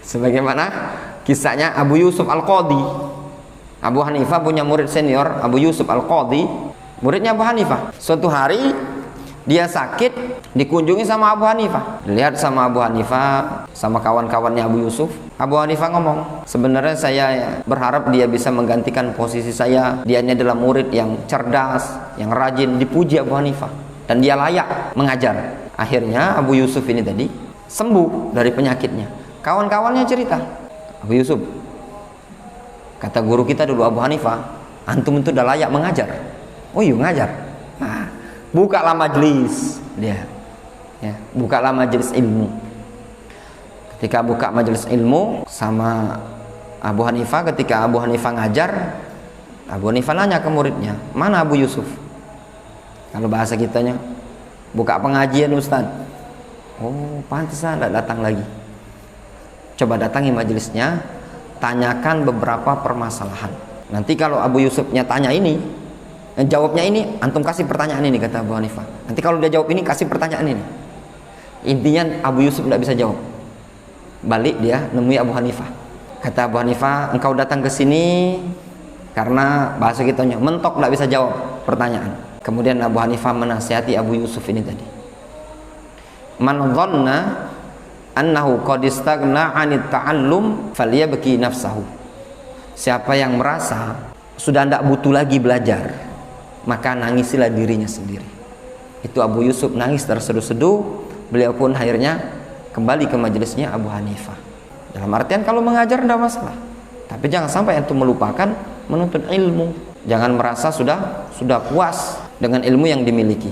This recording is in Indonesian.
Sebagaimana kisahnya Abu Yusuf Al-Qadhi. Abu Hanifah punya murid senior, Abu Yusuf Al-Qadhi, muridnya Abu Hanifah. Suatu hari dia sakit, dikunjungi sama Abu Hanifah. Dilihat sama Abu Hanifah, sama kawan-kawannya Abu Yusuf. Abu Hanifah ngomong, sebenarnya saya berharap dia bisa menggantikan posisi saya. Dia ini adalah murid yang cerdas, yang rajin, dipuji Abu Hanifah, dan dia layak mengajar. Akhirnya Abu Yusuf ini tadi sembuh dari penyakitnya. Kawan-kawannya cerita, Abu Yusuf, kata guru kita dulu Abu Hanifah, antum itu udah layak mengajar. Oh iya ngajar. Nah, bukalah majelis dia, ya, bukalah majelis ilmu. Ketika buka majelis ilmu sama Abu Hanifah, ketika Abu Hanifah ngajar, Abu Hanifah nanya ke muridnya, mana Abu Yusuf? Kalau bahasa kitanya, buka pengajian Ustaz. Oh, pantesan tidak datang lagi. Coba datangi majelisnya, tanyakan beberapa permasalahan. Nanti kalau Abu Yusufnya tanya ini, jawabnya ini, antum kasih pertanyaan ini, kata Abu Hanifah. Nanti kalau dia jawab ini, kasih pertanyaan ini. Intinya Abu Yusuf tidak bisa jawab. Balik dia nemui Abu Hanifah. Kata Abu Hanifah, engkau datang ke sini karena bahasa kitanya mentok, tidak bisa jawab pertanyaan. Kemudian Abu Hanifah menasihati Abu Yusuf ini tadi. Man dhanna annahu qad istaghna 'anit ta'allum falyabki nafsahu. Siapa yang merasa sudah tidak butuh lagi belajar, maka nangisilah dirinya sendiri. Itu Abu Yusuf nangis terseduh-seduh. Beliau pun akhirnya kembali ke majelisnya Abu Hanifah. Dalam artian kalau mengajar tidak masalah, tapi jangan sampai antum melupakan menuntut ilmu. Jangan merasa sudah puas dengan ilmu yang dimiliki.